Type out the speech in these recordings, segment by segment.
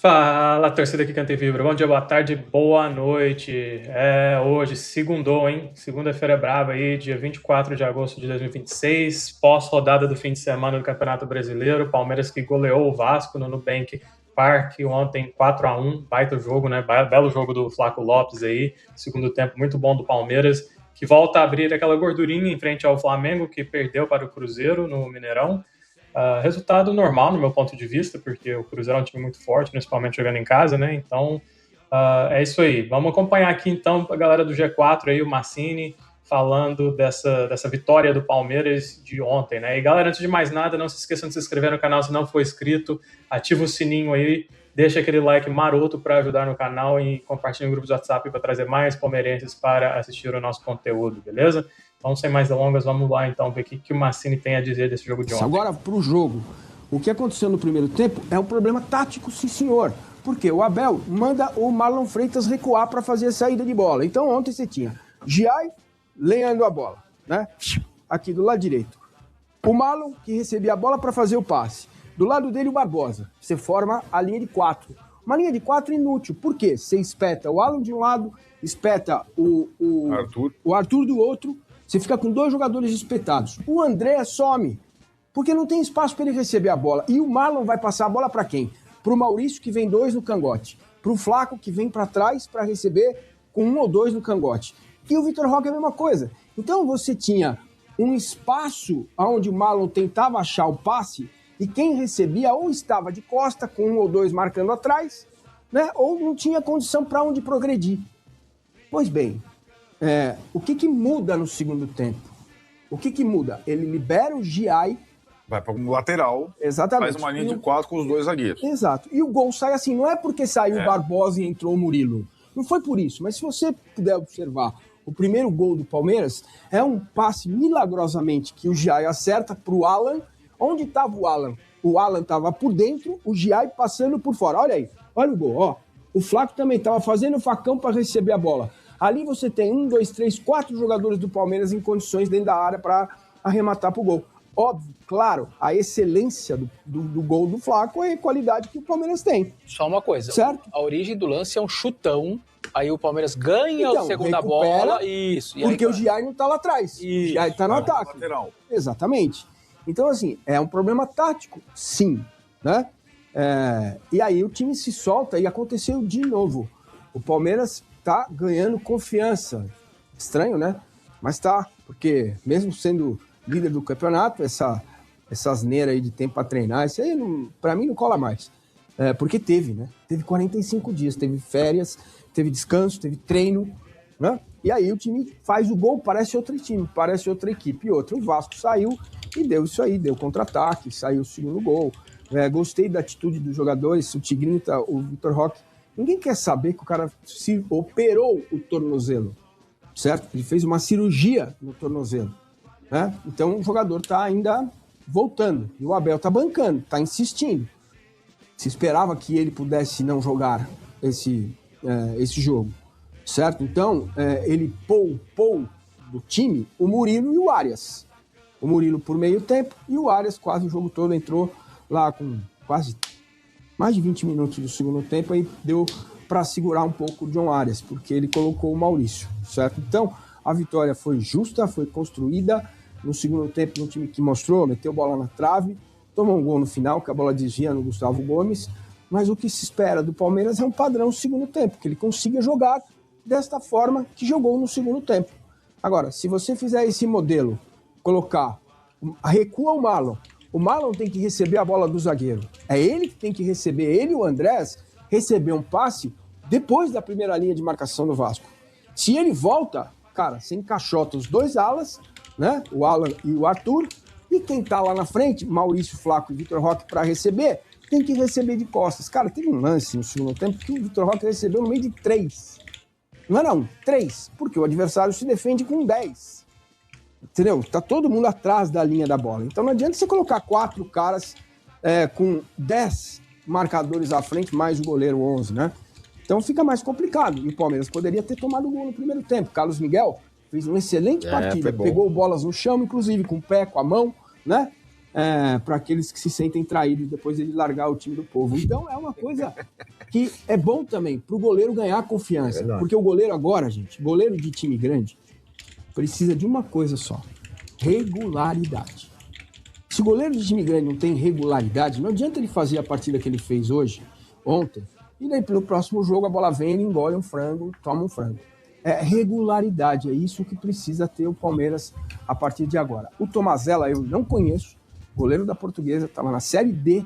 Fala, torcida que canta e vibra. Bom dia, boa tarde, boa noite. Hoje, segundou, hein? Segunda-feira é braba aí, dia 24 de agosto de 2026, pós-rodada do fim de semana do Campeonato Brasileiro. Palmeiras que goleou o Vasco no Nubank Park ontem, 4-1. Baita jogo, né? Belo jogo do Flaco Lopes aí. Segundo tempo muito bom do Palmeiras, que volta a abrir aquela gordurinha em frente ao Flamengo, que perdeu para o Cruzeiro no Mineirão. Resultado normal, no meu ponto de vista, porque o Cruzeiro é um time muito forte, principalmente jogando em casa, né? Então, é isso aí. Vamos acompanhar aqui, então, a galera do G4 aí, o Massini, falando dessa vitória do Palmeiras de ontem, né? E, galera, antes de mais nada, não se esqueçam de se inscrever no canal se não for inscrito, ativa o sininho aí, deixa aquele like maroto para ajudar no canal e compartilha no grupo do WhatsApp para trazer mais palmeirenses para assistir o nosso conteúdo, beleza? Então, sem mais delongas, vamos lá então ver o que o Massini tem a dizer desse jogo de ontem. Agora, para o jogo, o que aconteceu no primeiro tempo é um problema tático, sim senhor. Porque o Abel manda o Marlon Freitas recuar para fazer a saída de bola. Então, ontem você tinha Giai lenhando a bola, né? Aqui do lado direito. O Marlon que recebia a bola para fazer o passe. Do lado dele, o Barbosa. Você forma a linha de 4. Uma linha de 4 inútil. Por quê? Você espeta o Alan de um lado, espeta o Arthur do outro. Você fica com 2 jogadores espetados. O André some, porque não tem espaço para ele receber a bola. E o Marlon vai passar a bola para quem? Para o Maurício, que vem 2 no cangote. Para o Flaco, que vem para trás para receber com 1 ou 2 no cangote. E o Vitor Roque é a mesma coisa. Então você tinha um espaço onde o Marlon tentava achar o passe e quem recebia ou estava de costa, com 1 ou 2 marcando atrás, né? Ou não tinha condição para onde progredir. Pois bem, o que muda no segundo tempo? O que muda? Ele libera o Giai. Vai para o lateral. Exatamente. Faz uma linha de 4 com os 2 zagueiros. Exato. E o gol sai assim, não é porque saiu o Barbosa e entrou o Murilo. Não foi por isso, mas se você puder observar, o primeiro gol do Palmeiras é um passe milagrosamente que o Giai acerta para o Alan. Onde estava o Alan? O Alan estava por dentro, o Giai passando por fora. Olha aí, olha o gol, ó. O Flaco também estava fazendo o facão para receber a bola. Ali você tem 1, 2, 3, 4 jogadores do Palmeiras em condições dentro da área para arrematar para o gol. Óbvio, claro, a excelência do gol do Flaco é a qualidade que o Palmeiras tem. Só uma coisa, certo? A origem do lance é um chutão, aí o Palmeiras ganha a segunda bola, isso. Porque o Giai não está lá atrás, o Giai está no ataque. Lateral. Exatamente. Então, assim, é um problema tático, sim, né? E aí o time se solta e aconteceu de novo. O Palmeiras tá ganhando confiança. Estranho, né? Mas tá, porque mesmo sendo líder do campeonato, essa asneira aí de tempo para treinar, isso aí para mim não cola mais. Porque teve, né? Teve 45 dias, teve férias, teve descanso, teve treino, né? E aí o time faz o gol, parece outro time, parece outra equipe. E outra, o Vasco saiu e deu isso aí, deu contra-ataque, saiu o segundo gol. Gostei da atitude dos jogadores, o Tigrinho, o Vitor Roque. Ninguém quer saber que o cara se operou o tornozelo, certo? Ele fez uma cirurgia no tornozelo, né? Então o jogador tá ainda voltando. E o Abel tá bancando, tá insistindo. Se esperava que ele pudesse não jogar esse jogo, certo? Então ele poupou do time o Murilo e o Arias. O Murilo por meio tempo e o Arias quase o jogo todo entrou lá com quase mais de 20 minutos do segundo tempo, aí deu para segurar um pouco o John Arias, porque ele colocou o Maurício, certo? Então, a vitória foi justa, foi construída no segundo tempo, no time que mostrou, meteu bola na trave, tomou um gol no final, que a bola desvia no Gustavo Gomes, mas o que se espera do Palmeiras é um padrão no segundo tempo, que ele consiga jogar desta forma que jogou no segundo tempo. Agora, se você fizer esse modelo, colocar, recua o Marlon tem que receber a bola do zagueiro. É ele que tem que receber, ele e o Andrés, receber um passe depois da primeira linha de marcação do Vasco. Se ele volta, cara, você encaixota os 2 alas, né? O Alan e o Arthur, e quem tá lá na frente, Maurício, Flaco e Vitor Roque para receber, tem que receber de costas. Cara, teve um lance no segundo tempo que o Vitor Roque recebeu no meio de 3. Não era 3, porque o adversário se defende com 10. Entendeu? Tá todo mundo atrás da linha da bola. Então não adianta você colocar 4 caras com 10 marcadores à frente, mais o goleiro 11, né? Então fica mais complicado. E o Palmeiras poderia ter tomado o gol no primeiro tempo. Carlos Miguel fez uma excelente partida. Pegou bolas no chão, inclusive com o pé, com a mão, né? para aqueles que se sentem traídos depois de largar o time do povo. Então, é uma coisa que é bom também para o goleiro ganhar confiança. Porque o goleiro agora, gente, goleiro de time grande, precisa de uma coisa só: regularidade. Se o goleiro de time grande não tem regularidade, não adianta ele fazer a partida que ele fez ontem, e daí pelo próximo jogo a bola vem, ele engole um frango, toma um frango. É regularidade, é isso que precisa ter o Palmeiras a partir de agora. O Tomazella eu não conheço, goleiro da Portuguesa, estava na Série D,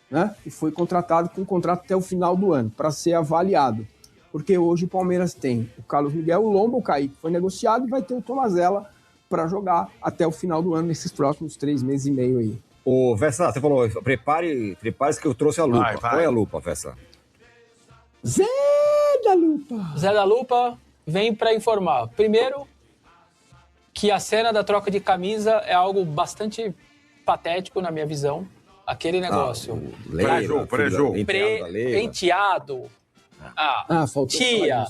né? E foi contratado com um contrato até o final do ano, para ser avaliado. Porque hoje o Palmeiras tem o Carlos Miguel, o Lomba, o Kaique foi negociado, e vai ter o Tomazella para jogar até o final do ano, nesses próximos 3 meses e meio aí. Ô, Vessa, você falou, prepare-se que eu trouxe a lupa. Vai. Qual é a lupa, Vessa? Zé da Lupa! Zé da Lupa vem para informar. Primeiro, que a cena da troca de camisa é algo bastante patético, na minha visão. Aquele negócio. Prejô. Penteado. Faltou Tia.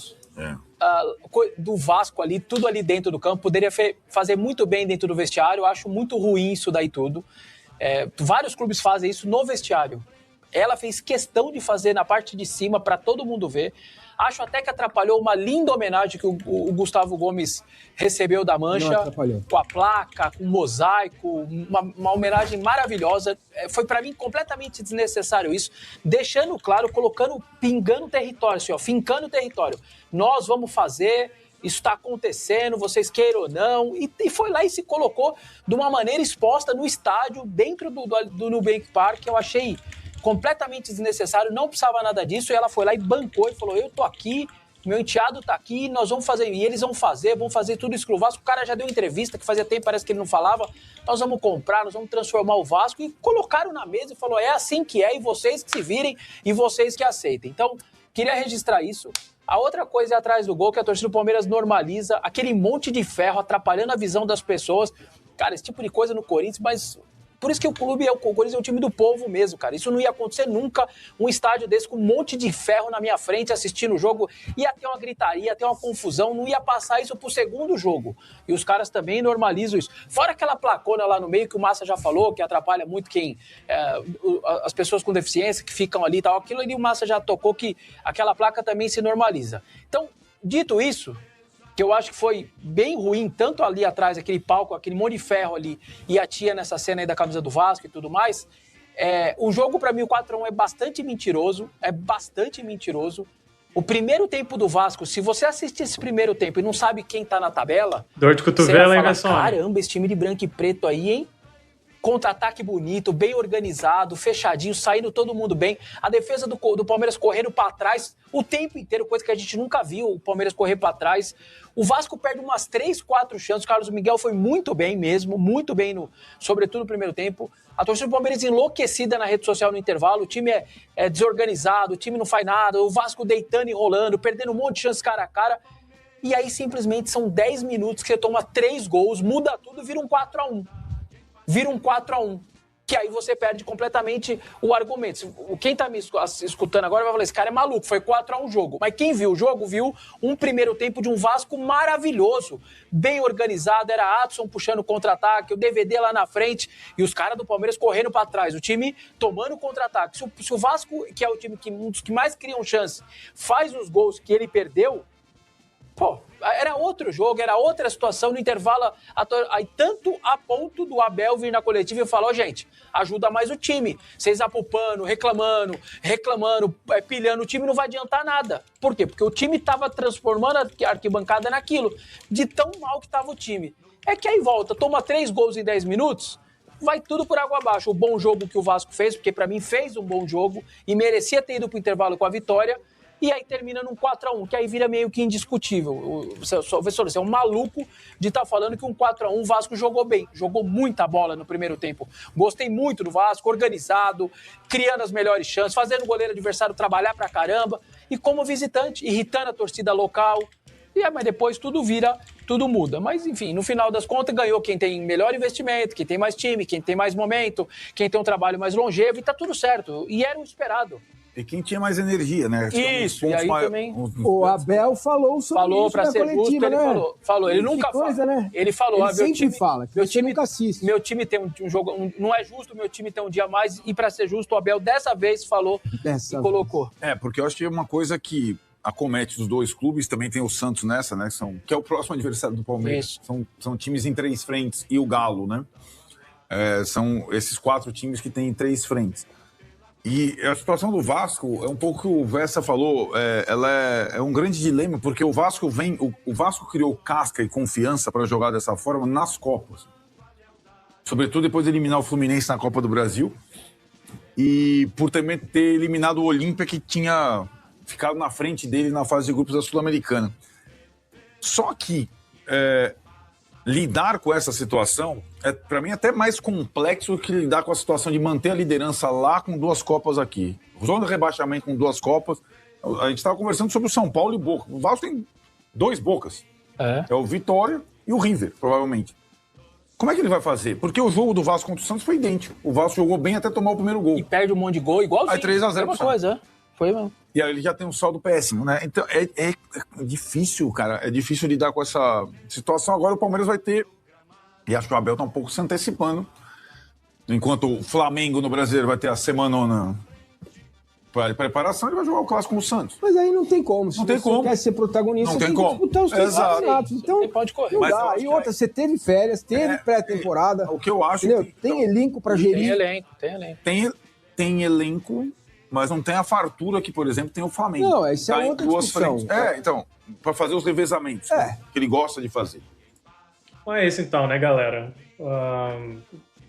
Do Vasco ali, tudo ali dentro do campo, poderia fazer muito bem dentro do vestiário. Eu acho muito ruim isso daí tudo. Vários clubes fazem isso no vestiário. Ela fez questão de fazer na parte de cima para todo mundo ver. Acho até que atrapalhou uma linda homenagem que o Gustavo Gomes recebeu da Mancha, com a placa, com o mosaico, uma homenagem maravilhosa. Foi para mim completamente desnecessário isso, deixando claro, pingando território, assim, fincando território. Nós vamos fazer, isso está acontecendo, vocês queiram ou não, e foi lá e se colocou de uma maneira exposta no estádio, dentro do Nubank Park. Eu achei completamente desnecessário, não precisava nada disso, e ela foi lá e bancou e falou: eu tô aqui, meu enteado tá aqui, nós vamos fazer, e eles vão fazer tudo isso que o Vasco. O cara já deu entrevista, que fazia tempo, parece que ele não falava, nós vamos comprar, nós vamos transformar o Vasco, e colocaram na mesa e falou: é assim que é, e vocês que se virem, e vocês que aceitem. Então, queria registrar isso. A outra coisa é atrás do gol, que a torcida do Palmeiras normaliza, aquele monte de ferro atrapalhando a visão das pessoas. Cara, esse tipo de coisa no Corinthians, mas por isso que o Corinthians é um time do povo mesmo, cara. Isso não ia acontecer nunca, um estádio desse com um monte de ferro na minha frente assistindo o jogo. Ia ter uma gritaria, ia ter uma confusão, não ia passar isso pro segundo jogo. E os caras também normalizam isso. Fora aquela placona lá no meio que o Massa já falou, que atrapalha muito as pessoas com deficiência que ficam ali e tal. Aquilo ali o Massa já tocou, que aquela placa também se normaliza. Então, dito isso, que eu acho que foi bem ruim, tanto ali atrás, aquele palco, aquele monte de ferro ali, e a tia nessa cena aí da camisa do Vasco e tudo mais, o jogo, pra mim, o 4-1 é bastante mentiroso, O primeiro tempo do Vasco, se você assistir esse primeiro tempo e não sabe quem tá na tabela, dor de cotovelo, hein, Garçom? Caramba, esse time de branco e preto aí, hein? Contra-ataque bonito, bem organizado, fechadinho, saindo todo mundo bem. A defesa do Palmeiras correndo para trás o tempo inteiro, coisa que a gente nunca viu o Palmeiras correr para trás. O Vasco perde umas 3, 4 chances. O Carlos Miguel foi muito bem mesmo, muito bem, sobretudo no primeiro tempo. A torcida do Palmeiras enlouquecida na rede social no intervalo. O time é desorganizado, o time não faz nada. O Vasco deitando e rolando, perdendo um monte de chances cara a cara. E aí simplesmente são 10 minutos que você toma 3 gols, muda tudo, vira um 4-1. Vira um 4-1, que aí você perde completamente o argumento. Quem tá me escutando agora vai falar: esse cara é maluco, foi 4-1 o jogo. Mas quem viu o jogo, viu um primeiro tempo de um Vasco maravilhoso, bem organizado, era Adson puxando contra-ataque, o DVD lá na frente, e os caras do Palmeiras correndo para trás, o time tomando contra-ataque. Se o Vasco, que é o time um dos que mais criam chance, faz os gols que ele perdeu, pô, era outro jogo, era outra situação no intervalo, aí tanto a ponto do Abel vir na coletiva e falar: gente, ajuda mais o time, vocês apupando, reclamando, pilhando o time, não vai adiantar nada. Por quê? Porque o time estava transformando a arquibancada naquilo, de tão mal que estava o time. É que aí volta, toma 3 gols em 10 minutos, vai tudo por água abaixo. O bom jogo que o Vasco fez, porque para mim fez um bom jogo e merecia ter ido pro intervalo com a vitória, e aí termina num 4-1, que aí vira meio que indiscutível. Você é um maluco de estar falando que um 4-1 o Vasco jogou bem. Jogou muita bola no primeiro tempo. Gostei muito do Vasco, organizado, criando as melhores chances, fazendo o goleiro adversário trabalhar pra caramba. E como visitante, irritando a torcida local. Mas depois tudo vira, tudo muda. Mas, enfim, no final das contas, ganhou quem tem melhor investimento, quem tem mais time, quem tem mais momento, quem tem um trabalho mais longevo, e tá tudo certo. E era o esperado. E quem tinha mais energia, né? Isso, e aí também... O Abel falou sobre falou isso pra na ser coletiva, justo, ele né? falou. Ele Que nunca coisa, fala. né? Ele falou, Ele sempre fala, que meu você nunca assiste. Meu time tem um jogo, não é justo meu time ter um dia a mais, e pra ser justo, o Abel dessa vez falou e colocou. Porque eu acho que é uma coisa que acomete os dois clubes, também tem o Santos nessa, né? Que é o próximo adversário do Palmeiras. São times em 3 frentes, e o Galo, né? São esses 4 times que têm 3 frentes. E a situação do Vasco é um pouco o que o Vessa falou, ela é um grande dilema, porque o Vasco criou casca e confiança para jogar dessa forma nas Copas. Sobretudo depois de eliminar o Fluminense na Copa do Brasil e por também ter eliminado o Olímpia, que tinha ficado na frente dele na fase de grupos da Sul-Americana. Só que lidar com essa situação para mim, até mais complexo que lidar com a situação de manter a liderança lá com 2 Copas aqui. Zona de rebaixamento com 2 Copas. A gente estava conversando sobre o São Paulo e Boca. O Vasco tem 2 Bocas. É o Vitória e o River, provavelmente. Como é que ele vai fazer? Porque o jogo do Vasco contra o Santos foi idêntico. O Vasco jogou bem até tomar o primeiro gol. E perde um monte de gol, igualzinho. Aí 3-0 Mesma coisa, Foi mesmo. E aí ele já tem um saldo péssimo, né? Então é difícil, cara. É difícil lidar com essa situação. Agora o Palmeiras vai ter... E acho que o Abel tá um pouco se antecipando. Enquanto o Flamengo no Brasileiro vai ter a semanona para preparação, ele vai jogar o clássico com o Santos. Mas aí não tem como. Se não tem você como. Quer ser protagonista, não tem como. que disputar os 3 campeonatos. Então, pode correr. Não dá. E outra, você teve férias, teve pré-temporada. O que eu acho... Tem elenco para gerir. Tem elenco, mas não tem a fartura que, por exemplo, tem o Flamengo. Não, essa é outra discussão. Então, para fazer os revezamentos que ele gosta de fazer. Bom, é isso então, né, galera?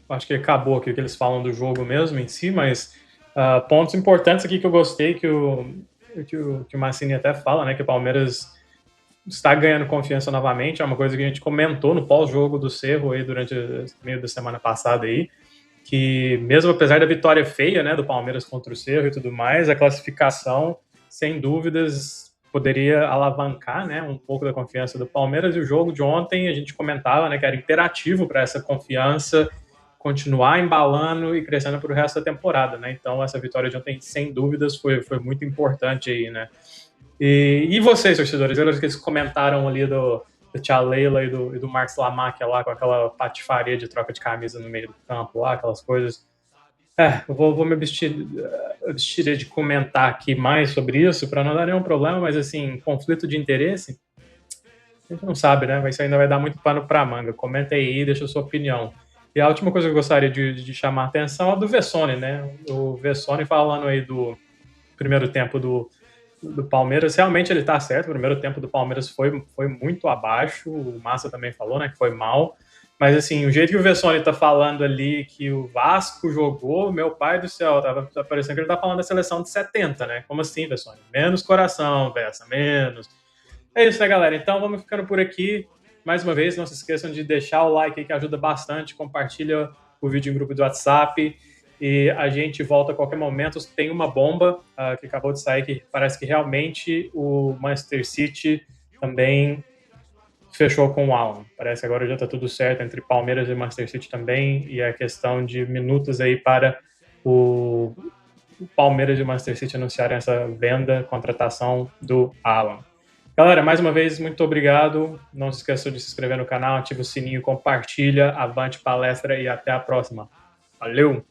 Acho que acabou aqui o que eles falam do jogo mesmo em si, mas pontos importantes aqui que eu gostei, que o Mancini até fala, né, que o Palmeiras está ganhando confiança novamente, é uma coisa que a gente comentou no pós-jogo do Cerro aí durante o meio da semana passada aí, que mesmo apesar da vitória feia, né, do Palmeiras contra o Cerro e tudo mais, a classificação, sem dúvidas, poderia alavancar, né, um pouco da confiança do Palmeiras. E o jogo de ontem a gente comentava, né, que era imperativo para essa confiança continuar embalando e crescendo para o resto da temporada, né? Então essa vitória de ontem, sem dúvidas, foi muito importante aí, né? E vocês, torcedores, eu lembro que eles comentaram ali do Tia Leila e do Marcos Lamáquia lá com aquela patifaria de troca de camisa no meio do campo lá, aquelas coisas. Eu vou me abster de comentar aqui mais sobre isso para não dar nenhum problema, mas assim, conflito de interesse, a gente não sabe, né? Isso ainda vai dar muito pano para manga. Comenta aí, deixa a sua opinião. E a última coisa que eu gostaria de chamar a atenção é do Vessone, né? O Vessone falando aí do primeiro tempo do Palmeiras, realmente ele tá certo, o primeiro tempo do Palmeiras foi muito abaixo, o Massa também falou, né, que foi mal, mas assim, o jeito que o Vessone tá falando ali que o Vasco jogou, meu pai do céu, tá parecendo que ele tá falando da seleção de 70, né? Como assim, Vessone? Menos coração, Vessa, menos. É isso, né, galera? Então vamos ficando por aqui. Mais uma vez, não se esqueçam de deixar o like aí, que ajuda bastante. Compartilha o vídeo em grupo do WhatsApp. E a gente volta a qualquer momento. Tem uma bomba que acabou de sair, que parece que realmente o Manchester City também fechou com o Alan. Parece que agora já está tudo certo entre Palmeiras e Manchester City também. E é questão de minutos aí para o Palmeiras e o Manchester City anunciarem essa venda, contratação do Alan. Galera, mais uma vez, muito obrigado. Não se esqueçam de se inscrever no canal, ativa o sininho, compartilha, avante palestra e até a próxima. Valeu!